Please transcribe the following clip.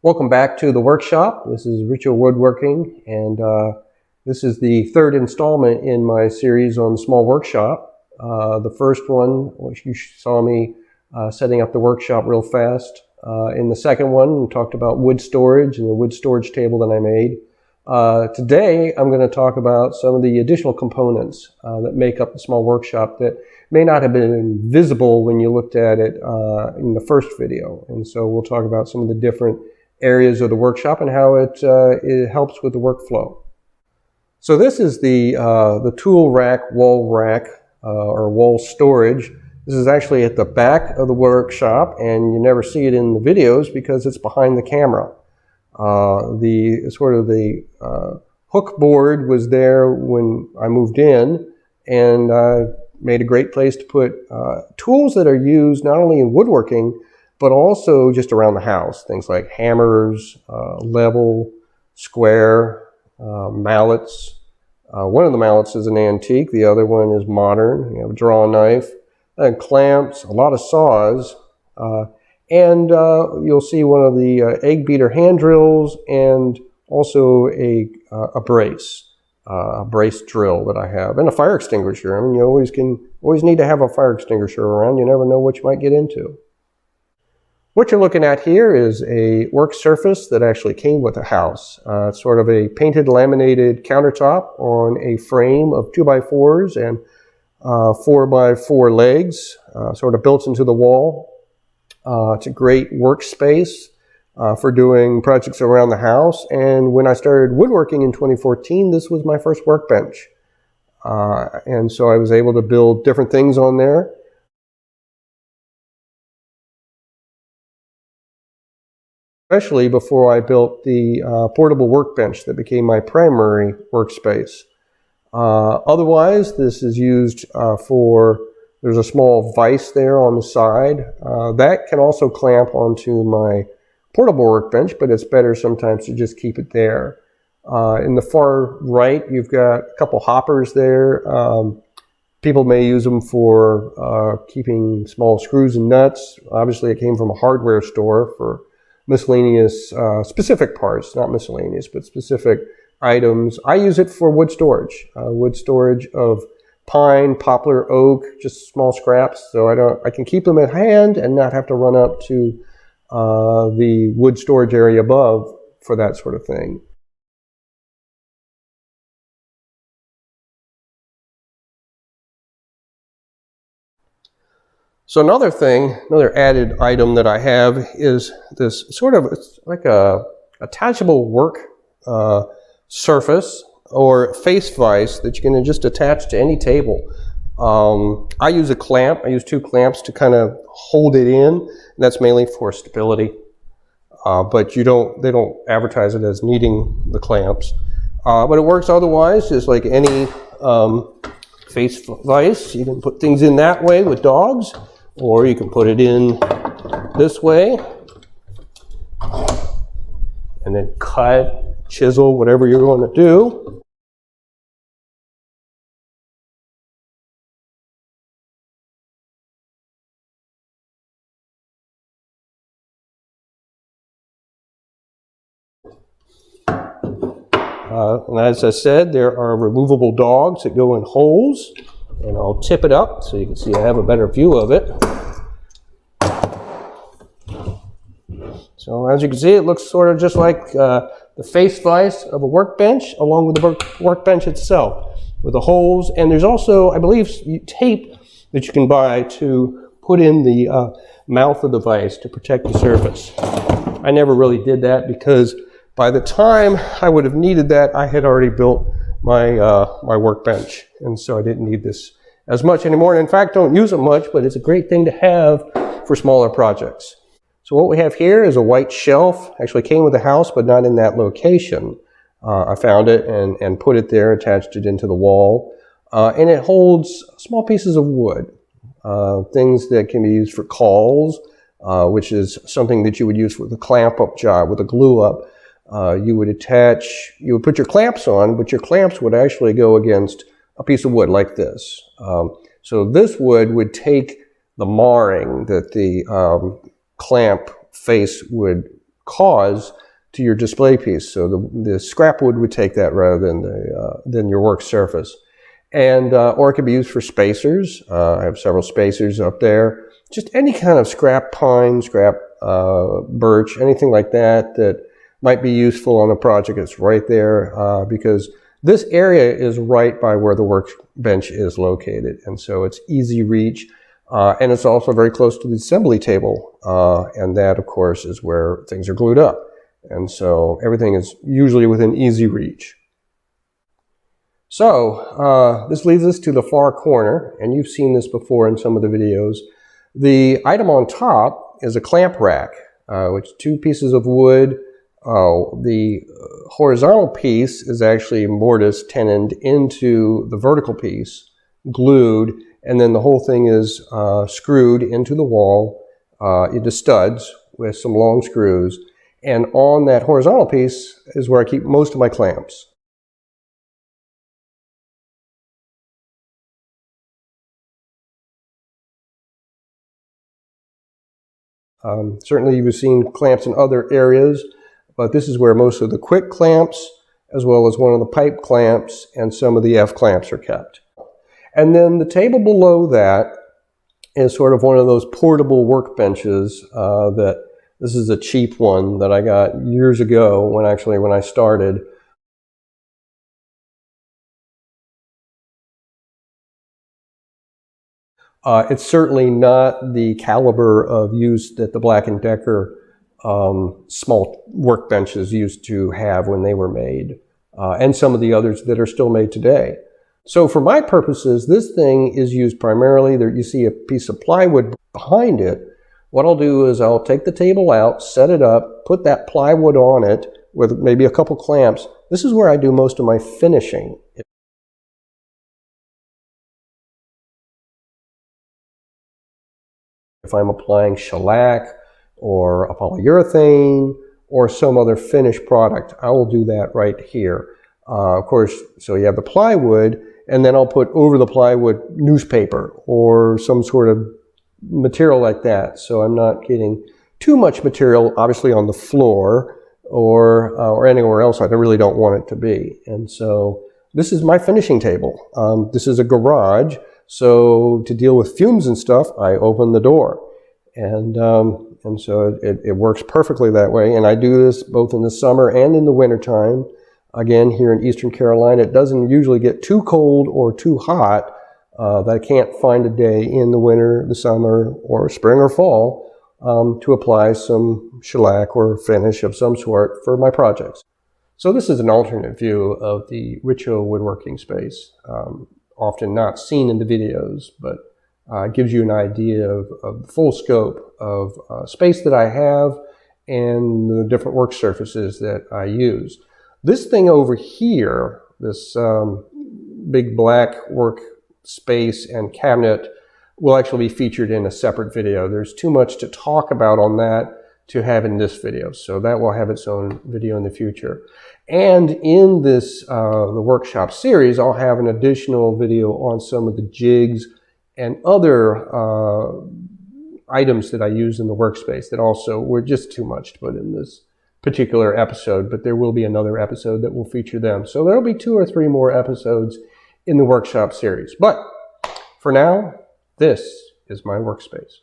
Welcome back to the workshop. This is Richard Woodworking, and this is the third installment in my series on the small workshop. The first one, which you saw me setting up the workshop real fast. In the second one, we talked about wood storage and the wood storage table that I made. Today, I'm going to talk about some of the additional components that make up the small workshop that may not have been visible when you looked at it in the first video. And so we'll talk about some of the different areas of the workshop and how it helps with the workflow. So this is the tool rack, or wall storage. This is actually at the back of the workshop, and you never see it in the videos because it's behind the camera. The hook board was there when I moved in, and made a great place to put tools that are used not only in woodworking but also just around the house. Things like hammers, level, square, mallets. One of the mallets is an antique, the other one is modern. You have a draw knife, and clamps, a lot of saws, and you'll see one of the egg beater hand drills, and also a brace drill that I have, and a fire extinguisher. I mean, you always need to have a fire extinguisher around. You never know what you might get into. What you're looking at here is a work surface that actually came with the house. It's sort of a painted laminated countertop on a frame of 2x4s and 4x4 legs, sort of built into the wall. It's a great workspace for doing projects around the house. And when I started woodworking in 2014, this was my first workbench. And so I was able to build different things on there. Especially before I built the portable workbench that became my primary workspace. Otherwise, this is used there's a small vise there on the side. That can also clamp onto my portable workbench, but it's better sometimes to just keep it there. In the far right, you've got a couple hoppers there. People may use them for keeping small screws and nuts. Obviously, it came from a hardware store for miscellaneous, specific parts, not miscellaneous, but specific items. I use it for wood storage of pine, poplar, oak, just small scraps. So I can keep them at hand and not have to run up to the wood storage area above for that sort of thing. So another added item that I have is this it's like a attachable work surface or face vise that you can just attach to any table. I use a clamp. I use two clamps to kind of hold it in, and that's mainly for stability. But they don't advertise it as needing the clamps. But it works otherwise, just like any face vise. You can put things in that way with dogs, or you can put it in this way and then cut, chisel, whatever you're going to do. And as I said, there are removable dogs that go in holes, and I'll tip it up so you can see I have a better view of it. So as you can see, it looks sort of just like the face vise of a workbench, along with the workbench itself, with the holes. And there's also, I believe, tape that you can buy to put in the mouth of the vise to protect the surface. I never really did that because by the time I would have needed that, I had already built my workbench, and so I didn't need this as much anymore. And in fact, don't use it much, but it's a great thing to have for smaller projects. So what we have here is a white shelf. Actually came with the house, but not in that location. I found it and put it there, attached it into the wall, and it holds small pieces of wood, things that can be used for cauls, which is something that you would use with a clamp up job, with a glue up. You would put your clamps on, but your clamps would actually go against a piece of wood like this. So this wood would take the marring that the clamp face would cause to your display piece. So the scrap wood would take that rather than your work surface. And or it could be used for spacers. I have several spacers up there. Just any kind of scrap pine, scrap birch, anything like that that might be useful on a project. It's right there because this area is right by where the workbench is located, and so it's easy reach. And it's also very close to the assembly table, and that, of course, is where things are glued up. And so everything is usually within easy reach. So this leads us to the far corner, and you've seen this before in some of the videos. The item on top is a clamp rack, which is 2 pieces of wood. The horizontal piece is actually mortise tenoned into the vertical piece, glued, and then the whole thing is screwed into the wall into studs with some long screws. And on that horizontal piece is where I keep most of my clamps. Certainly you've seen clamps in other areas, but this is where most of the quick clamps, as well as one of the pipe clamps and some of the F clamps are kept. And then the table below that is sort of one of those portable workbenches that this is a cheap one that I got years ago when I started. It's certainly not the caliber of use that the Black & Decker small workbenches used to have when they were made, and some of the others that are still made today. So for my purposes, this thing is used primarily, there you see a piece of plywood behind it. What I'll do is I'll take the table out, set it up, put that plywood on it with maybe a couple clamps. This is where I do most of my finishing. If I'm applying shellac or a polyurethane or some other finished product, I will do that right here. Of course, so you have the plywood, and then I'll put over the plywood newspaper or some sort of material like that. So I'm not getting too much material, obviously, on the floor or anywhere else I really don't want it to be. And so this is my finishing table. This is a garage. So to deal with fumes and stuff, I open the door. And so it works perfectly that way. And I do this both in the summer and in the wintertime. Again, here in Eastern Carolina, it doesn't usually get too cold or too hot that I can't find a day in the winter, the summer, or spring or fall to apply some shellac or finish of some sort for my projects. So this is an alternate view of the Richo woodworking space, often not seen in the videos, but gives you an idea of the full scope of space that I have and the different work surfaces that I use. This thing over here, this big black work space and cabinet, will actually be featured in a separate video. There's too much to talk about on that to have in this video, so that will have its own video in the future. And in this the workshop series, I'll have an additional video on some of the jigs and other items that I use in the workspace that also were just too much to put in this particular episode, but there will be another episode that will feature them. So there'll be 2 or 3 more episodes in the workshop series. But for now, this is my workspace.